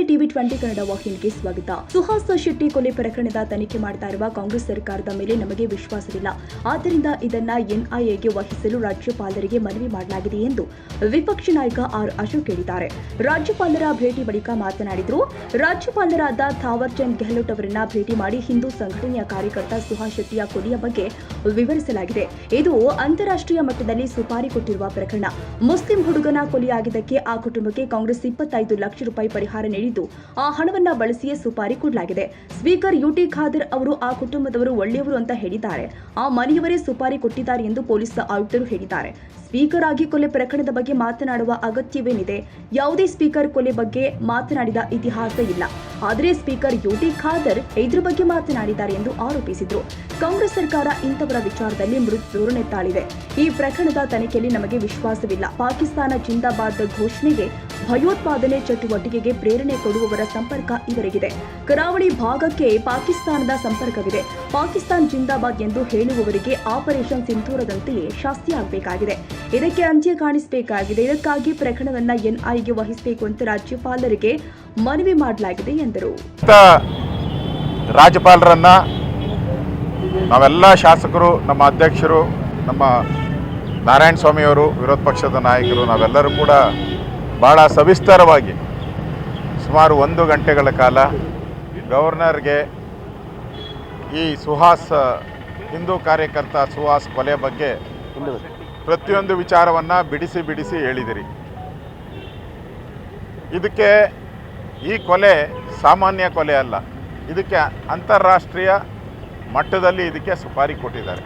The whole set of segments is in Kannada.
ಟಿವಿ 20 ಕನ್ನಡ ವಾಹಿನಿಗೆ ಸ್ವಾಗತ. ಸುಹಾಸ್ ಶೆಟ್ಟಿ ಕೊಲೆ ಪ್ರಕರಣದ ತನಿಖೆ ಮಾಡ್ತಾ ಇರುವ ಕಾಂಗ್ರೆಸ್ ಸರ್ಕಾರದ ಮೇಲೆ ನಮಗೆ ವಿಶ್ವಾಸವಿಲ್ಲ. ಆದ್ದರಿಂದ ಇದನ್ನ ಎನ್ಐಎಗೆ ವಹಿಸಲು ರಾಜ್ಯಪಾಲರಿಗೆ ಮನವಿ ಮಾಡಲಾಗಿದೆ ಎಂದು ವಿಪಕ್ಷ ನಾಯಕ ಆರ್ ಅಶೋಕ್ ಹೇಳಿದ್ದಾರೆ. ರಾಜ್ಯಪಾಲರ ಭೇಟಿ ಬಳಿಕ ಮಾತನಾಡಿದರು. ರಾಜ್ಯಪಾಲರಾದ ಥಾವರ್ ಚಂದ್ ಗೆಹ್ಲೋಟ್ ಅವರನ್ನ ಭೇಟಿ ಮಾಡಿ ಹಿಂದೂ ಸಂಘಟನೆಯ ಕಾರ್ಯಕರ್ತ ಸುಹಾಸ್ ಶೆಟ್ಟಿಯ ಕೊಲೆಯ ಬಗ್ಗೆ ವಿವರಿಸಲಾಗಿದೆ. ಇದು ಅಂತಾರಾಷ್ಟ್ರೀಯ ಮಟ್ಟದಲ್ಲಿ ಸುಪಾರಿ ಕೊಟ್ಟಿರುವ ಪ್ರಕರಣ. ಮುಸ್ಲಿಂ ಹುಡುಗನ ಕೊಲೆಯಾಗಿದ್ದಕ್ಕೆ ಆ ಕುಟುಂಬಕ್ಕೆ ಕಾಂಗ್ರೆಸ್ 25 ಲಕ್ಷ ರೂಪಾಯಿ ಪರಿಹಾರ ನೀಡಿದ್ದು, ಆ ಹಣವನ್ನ ಬಳಸಿಯೇ ಸುಪಾರಿ ಕೊಡಲಾಗಿದೆ. ಸ್ಪೀಕರ್ ಯುಟಿ ಖಾದರ್ ಅವರು ಆ ಕುಟುಂಬದವರು ಒಳ್ಳೆಯವರು ಅಂತ ಹೇಳಿದ್ದಾರೆ. ಆ ಮನೆಯವರೇ ಸುಪಾರಿ ಕೊಟ್ಟಿದ್ದಾರೆ ಎಂದು ಪೊಲೀಸ್ ಆಯುಕ್ತರು ಹೇಳಿದ್ದಾರೆ. ಸ್ಪೀಕರ್ ಆಗಿ ಕೊಲೆ ಪ್ರಕರಣದ ಬಗ್ಗೆ ಮಾತನಾಡುವ ಅಗತ್ಯವೇನಿದೆ? ಯಾವುದೇ ಸ್ಪೀಕರ್ ಕೊಲೆ ಬಗ್ಗೆ ಮಾತನಾಡಿದ ಇತಿಹಾಸ ಇಲ್ಲ. ಆದರೆ ಸ್ಪೀಕರ್ ಯುಟಿ ಖಾದರ್ ಇದ್ರ ಬಗ್ಗೆ ಮಾತನಾಡಿದ್ದಾರೆ ಎಂದು ಆರೋಪಿಸಿದರು. ಕಾಂಗ್ರೆಸ್ ಸರ್ಕಾರ ಇಂಥವರ ವಿಚಾರದಲ್ಲಿ ಮೃದು ಧೋರಣೆ ತಾಳಿದೆ. ಈ ಪ್ರಕರಣದ ತನಿಖೆಯಲ್ಲಿ ನಮಗೆ ವಿಶ್ವಾಸವಿಲ್ಲ. ಪಾಕಿಸ್ತಾನ ಜಿಂದಾಬಾದ್ ಘೋಷಣೆಗೆ ಭಯೋತ್ಪಾದನೆ ಚಟುವಟಿಕೆಗೆ ಪ್ರೇರಣೆ ಕೊಡುವವರ ಸಂಪರ್ಕ ಇವರಿಗಿದೆ. ಕರಾವಳಿ ಭಾಗಕ್ಕೆ ಪಾಕಿಸ್ತಾನದ ಸಂಪರ್ಕವಿದೆ. ಪಾಕಿಸ್ತಾನ್ ಜಿಂದಾಬಾದ್ ಎಂದು ಹೇಳುವವರಿಗೆ ಆಪರೇಷನ್ ಸಿಂಧೂರದಂತೆಯೇ ಶಾಸ್ತಿಯಾಗಬೇಕಾಗಿದೆ. ಇದಕ್ಕೆ ಅಂತ್ಯ ಕಾಣಿಸಬೇಕಾಗಿದೆ. ಇದಕ್ಕಾಗಿ ಪ್ರಕರಣವನ್ನ ಎನ್ಐಎಗೆ ವಹಿಸಬೇಕು ಅಂತ ರಾಜ್ಯಪಾಲರಿಗೆ ಮನವಿ ಮಾಡಲಾಗಿದೆ ಎಂದರು. ರಾಜ್ಯಪಾಲರನ್ನ ನಾವೆಲ್ಲ ಶಾಸಕರು, ನಮ್ಮ ಅಧ್ಯಕ್ಷರು, ನಮ್ಮ ನಾರಾಯಣ ಸ್ವಾಮಿಯವರು, ವಿರೋಧ ಪಕ್ಷದ ನಾಯಕರು, ನಾವೆಲ್ಲರೂ ಕೂಡ ಭಾಳ ಸವಿಸ್ತಾರವಾಗಿ ಸುಮಾರು 1 ಗಂಟೆಗಳ ಕಾಲ ಗವರ್ನರ್ಗೆ ಈ ಸುಹಾಸ್ ಹಿಂದೂ ಕಾರ್ಯಕರ್ತ ಸುಹಾಸ್ ಕೊಲೆ ಬಗ್ಗೆ ಪ್ರತಿಯೊಂದು ವಿಚಾರವನ್ನು ಬಿಡಿಸಿ ಹೇಳಿದಿರಿ. ಇದಕ್ಕೆ ಈ ಕೊಲೆ ಸಾಮಾನ್ಯ ಕೊಲೆ ಅಲ್ಲ. ಇದಕ್ಕೆ ಅಂತಾರಾಷ್ಟ್ರೀಯ ಮಟ್ಟದಲ್ಲಿ ಇದಕ್ಕೆ ಸುಪಾರಿ ಕೊಟ್ಟಿದ್ದಾರೆ.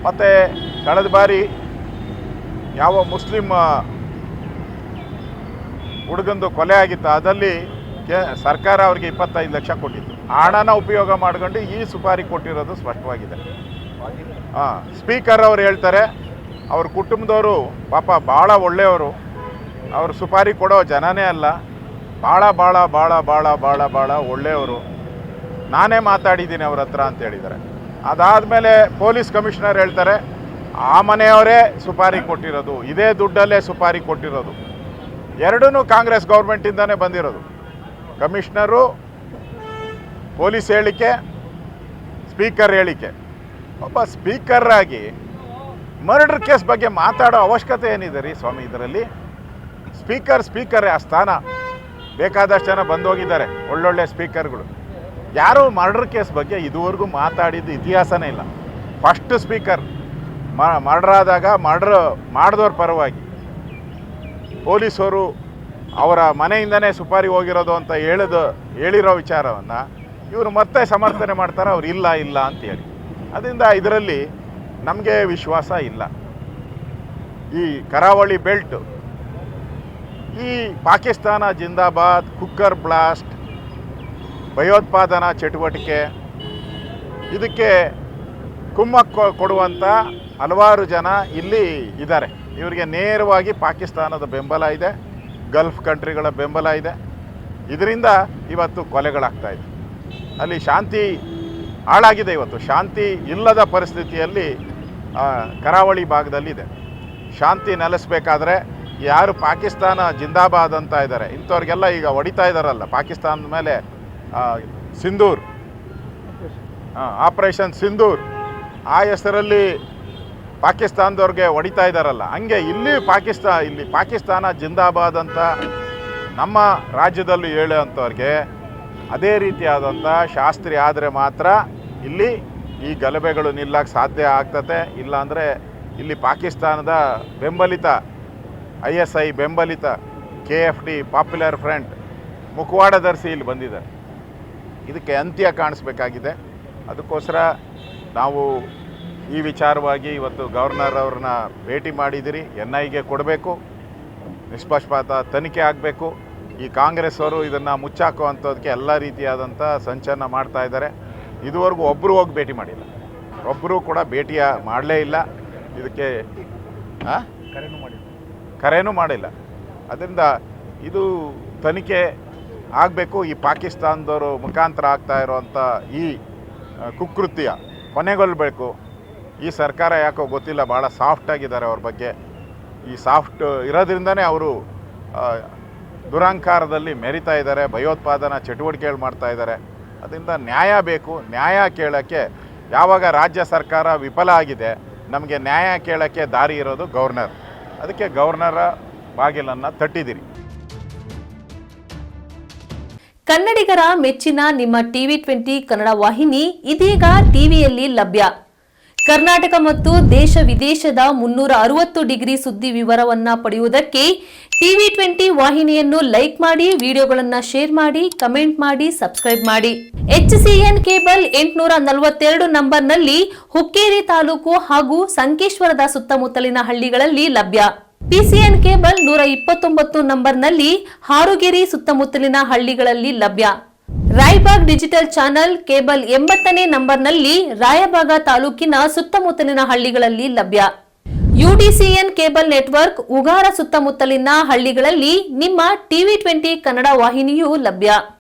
ಮತ್ತು ಕಳೆದ ಬಾರಿ ಯಾವ ಮುಸ್ಲಿಂ ಹುಡುಗಂದು ಕೊಲೆ ಆಗಿತ್ತು, ಅದರಲ್ಲಿ ಸರ್ಕಾರ ಅವರಿಗೆ 25 ಲಕ್ಷ ಕೊಟ್ಟಿತ್ತು. ಹಣನ ಉಪಯೋಗ ಮಾಡ್ಕೊಂಡು ಈ ಸುಪಾರಿ ಕೊಟ್ಟಿರೋದು ಸ್ಪಷ್ಟವಾಗಿದೆ. ಸ್ಪೀಕರ್ ಅವರು ಹೇಳ್ತಾರೆ, ಅವ್ರ ಕುಟುಂಬದವರು ಪಾಪ ಭಾಳ ಒಳ್ಳೆಯವರು, ಅವರು ಸುಪಾರಿ ಕೊಡೋ ಜನನೇ ಅಲ್ಲ, ಭಾಳ ಭಾಳ ಭಾಳ ಭಾಳ ಭಾಳ ಭಾಳ ಒಳ್ಳೆಯವರು, ನಾನೇ ಮಾತಾಡಿದ್ದೀನಿ ಅವ್ರ ಹತ್ರ ಅಂತ ಹೇಳಿದ್ದಾರೆ. ಅದಾದಮೇಲೆ ಪೊಲೀಸ್ ಕಮಿಷನರ್ ಹೇಳ್ತಾರೆ, ಆ ಮನೆಯವರೇ ಸುಪಾರಿ ಕೊಟ್ಟಿರೋದು, ಇದೇ ದುಡ್ಡಲ್ಲೇ ಸುಪಾರಿ ಕೊಟ್ಟಿರೋದು. ಎರಡೂ ಕಾಂಗ್ರೆಸ್ ಗೌರ್ಮೆಂಟಿಂದನೇ ಬಂದಿರೋದು. ಕಮಿಷನರು ಪೊಲೀಸ್ ಹೇಳಿಕೆ, ಸ್ಪೀಕರ್ ಹೇಳಿಕೆ. ಒಬ್ಬ ಸ್ಪೀಕರ್ ಆಗಿ ಮರ್ಡರ್ ಕೇಸ್ ಬಗ್ಗೆ ಮಾತಾಡೋ ಅವಶ್ಯಕತೆ ಏನಿದೆ ರೀ ಸ್ವಾಮಿ? ಇದರಲ್ಲಿ ಸ್ಪೀಕರೇ ಆ ಸ್ಥಾನ. ಬೇಕಾದಷ್ಟು ಜನ ಬಂದೋಗಿದ್ದಾರೆ ಒಳ್ಳೊಳ್ಳೆ ಸ್ಪೀಕರ್ಗಳು. ಯಾರೂ ಮರ್ಡರ್ ಕೇಸ್ ಬಗ್ಗೆ ಇದುವರೆಗೂ ಮಾತಾಡಿದ್ದು ಇತಿಹಾಸನೇ ಇಲ್ಲ. ಫಸ್ಟ್ ಸ್ಪೀಕರ್ ಮರ್ಡರ್ ಆದಾಗ ಮಾಡಿದವ್ರ ಪರವಾಗಿ ಪೊಲೀಸರು ಅವರ ಮನೆಯಿಂದನೇ ಸುಪಾರಿ ಹೋಗಿರೋದು ಅಂತ ಹೇಳಿರೋ ವಿಚಾರವನ್ನು ಇವರು ಮತ್ತೆ ಸಮರ್ಥನೆ ಮಾಡ್ತಾರೆ, ಅವ್ರು ಇಲ್ಲ ಅಂತೇಳಿ. ಅದರಿಂದ ಇದರಲ್ಲಿ ನಮಗೆ ವಿಶ್ವಾಸ ಇಲ್ಲ. ಈ ಕರಾವಳಿ ಬೆಲ್ಟ್, ಈ ಪಾಕಿಸ್ತಾನ ಜಿಂದಾಬಾದ್, ಕುಕ್ಕರ್ ಬ್ಲಾಸ್ಟ್, ಭಯೋತ್ಪಾದನಾ ಚಟುವಟಿಕೆ, ಇದಕ್ಕೆ ಕುಮ್ಮಕ್ಕು ಕೊಡುವಂಥ ಹಲವಾರು ಜನ ಇಲ್ಲಿ ಇದ್ದಾರೆ. ಇವರಿಗೆ ನೇರವಾಗಿ ಪಾಕಿಸ್ತಾನದ ಬೆಂಬಲ ಇದೆ, ಗಲ್ಫ್ ಕಂಟ್ರಿಗಳ ಬೆಂಬಲ ಇದೆ. ಇದರಿಂದ ಇವತ್ತು ಕೊಲೆಗಳಾಗ್ತಾಯಿದೆ. ಅಲ್ಲಿ ಶಾಂತಿ ಹಾಳಾಗಿದೆ. ಇವತ್ತು ಶಾಂತಿ ಇಲ್ಲದ ಪರಿಸ್ಥಿತಿಯಲ್ಲಿ ಕರಾವಳಿ ಭಾಗದಲ್ಲಿದೆ. ಶಾಂತಿ ನೆಲೆಸಬೇಕಾದ್ರೆ ಯಾರು ಪಾಕಿಸ್ತಾನ ಜಿಂದಾಬಾದ್ ಅಂತ ಇದ್ದಾರೆ, ಇಂಥವ್ರಿಗೆಲ್ಲ ಈಗ ಹೊಡಿತಾ ಇದ್ದಾರಲ್ಲ ಪಾಕಿಸ್ತಾನದ ಮೇಲೆ, ಸಿಂಧೂರ್ ಆಪರೇಷನ್ ಸಿಂಧೂರ್ ಆ ಹೆಸರಲ್ಲಿ ಪಾಕಿಸ್ತಾನದವ್ರಿಗೆ ಹೊಡಿತಾ ಇದ್ದಾರಲ್ಲ, ಹಂಗೆ ಇಲ್ಲಿ ಪಾಕಿಸ್ತಾನ ಜಿಂದಾಬಾದ್ ಅಂತ ನಮ್ಮ ರಾಜ್ಯದಲ್ಲೂ ಹೇಳೋಂಥವ್ರಿಗೆ ಅದೇ ರೀತಿಯಾದಂಥ ಶಾಸ್ತ್ರಿ ಆದರೆ ಮಾತ್ರ ಇಲ್ಲಿ ಈ ಗಲಭೆಗಳು ನಿಲ್ಲಕ್ಕೆ ಸಾಧ್ಯ ಆಗ್ತದೆ. ಇಲ್ಲಾಂದರೆ ಇಲ್ಲಿ ಪಾಕಿಸ್ತಾನದ ಬೆಂಬಲಿತ ISI ಬೆಂಬಲಿತ KFD ಪಾಪ್ಯುಲರ್ ಫ್ರಂಟ್ ಮುಖವಾಡ ಧರಿಸಿ ಇಲ್ಲಿ ಬಂದಿದ್ದಾರೆ. ಇದಕ್ಕೆ ಅಂತ್ಯ ಕಾಣಿಸ್ಬೇಕಾಗಿದೆ. ಅದಕ್ಕೋಸ್ಕರ ನಾವು ಈ ವಿಚಾರವಾಗಿ ಇವತ್ತು ಗವರ್ನರ್ ಅವ್ರನ್ನ ಭೇಟಿ ಮಾಡಿದಿರಿ. NIಗೆ ಕೊಡಬೇಕು, ನಿಷ್ಪಕ್ಷಪಾತ ತನಿಖೆ ಆಗಬೇಕು. ಈ ಕಾಂಗ್ರೆಸ್ ಅವರು ಇದನ್ನು ಮುಚ್ಚಾಕುವಂಥದ್ದಕ್ಕೆ ಎಲ್ಲ ರೀತಿಯಾದಂಥ ಸಂಚಲನ ಮಾಡ್ತಾ ಇದ್ದಾರೆ. ಇದುವರೆಗೂ ಒಬ್ಬರು ಹೋಗಿ ಭೇಟಿ ಮಾಡಿಲ್ಲ, ಒಬ್ಬರೂ ಕೂಡ ಭೇಟಿಯ ಮಾಡಲೇ ಇಲ್ಲ. ಇದಕ್ಕೆ ಕರೆನೂ ಮಾಡಿಲ್ಲ. ಅದರಿಂದ ಇದು ತನಿಖೆ ಆಗಬೇಕು. ಈ ಪಾಕಿಸ್ತಾನದವರು ಮುಖಾಂತರ ಆಗ್ತಾ ಇರೋವಂಥ ಈ ಕುಕೃತ್ಯ ಕೊನೆಗೊಳ್ಳಬೇಕು. ಈ ಸರ್ಕಾರ ಯಾಕೋ ಗೊತ್ತಿಲ್ಲ, ಭಾಳ ಸಾಫ್ಟಾಗಿದ್ದಾರೆ ಅವ್ರ ಬಗ್ಗೆ. ಈ ಸಾಫ್ಟ್ ಇರೋದ್ರಿಂದನೇ ಅವರು ದುರಹಂಕಾರದಲ್ಲಿ ಮೆರಿತಾ ಇದ್ದಾರೆ, ಭಯೋತ್ಪಾದನಾ ಚಟುವಟಿಕೆಗಳು ಮಾಡ್ತಾ ಇದ್ದಾರೆ. ಅದರಿಂದ ನ್ಯಾಯ ಬೇಕು. ನ್ಯಾಯ ಕೇಳೋಕ್ಕೆ ಯಾವಾಗ ರಾಜ್ಯ ಸರ್ಕಾರ ವಿಫಲ ಆಗಿದೆ, ನಮಗೆ ನ್ಯಾಯ ಕೇಳೋಕ್ಕೆ ದಾರಿ ಇರೋದು ಗವರ್ನರ್. ಅದಕ್ಕೆ ಗವರ್ನರ ಬಾಗಿಲನ್ನು ತಟ್ಟಿದ್ದೀರಿ. ಕನ್ನಡಿಗರ ಮೆಚ್ಚಿನ ನಿಮ್ಮ TV20 ಕನ್ನಡ ವಾಹಿನಿ ಇದೀಗ ಟಿವಿಯಲ್ಲಿ ಲಭ್ಯ. ಕರ್ನಾಟಕ ಮತ್ತು ದೇಶ ವಿದೇಶದ 360 ಡಿಗ್ರಿ ಸುದ್ದಿ ವಿವರವನ್ನ ಪಡೆಯುವುದಕ್ಕೆ TV20 ವಾಹಿನಿಯನ್ನು ಲೈಕ್ ಮಾಡಿ, ವಿಡಿಯೋಗಳನ್ನು ಶೇರ್ ಮಾಡಿ, ಕಮೆಂಟ್ ಮಾಡಿ, ಸಬ್ಸ್ಕ್ರೈಬ್ ಮಾಡಿ. HCN ಕೇಬಲ್ 842 ನಂಬರ್ನಲ್ಲಿ ಹುಕ್ಕೇರಿ ತಾಲೂಕು ಹಾಗೂ ಸಂಕೇಶ್ವರದ ಸುತ್ತಮುತ್ತಲಿನ ಹಳ್ಳಿಗಳಲ್ಲಿ ಲಭ್ಯ. PCN ಕೇಬಲ್ 129 ನಂಬರ್ನಲ್ಲಿ ಹಾರುಗೆರೆ ಸುತ್ತಮುತ್ತಲಿನ ಹಳ್ಳಿಗಳಲ್ಲಿ ಲಭ್ಯ. ರಾಯಬಾಗ್ ಡಿಜಿಟಲ್ ಚಾನೆಲ್ ಕೇಬಲ್ 80ನೇ ನಂಬರ್ನಲ್ಲಿ ರಾಯಬಾಗ ತಾಲೂಕಿನ ಸುತ್ತಮುತ್ತಲಿನ ಹಳ್ಳಿಗಳಲ್ಲಿ ಲಭ್ಯ. UDCN ಕೇಬಲ್ ನೆಟ್ವರ್ಕ್ ಉಗಾರ ಸುತ್ತಮುತ್ತಲಿನ ಹಳ್ಳಿಗಳಲ್ಲಿ ನಿಮ್ಮ TV20 ಕನ್ನಡ ವಾಹಿನಿಯೂ ಲಭ್ಯ.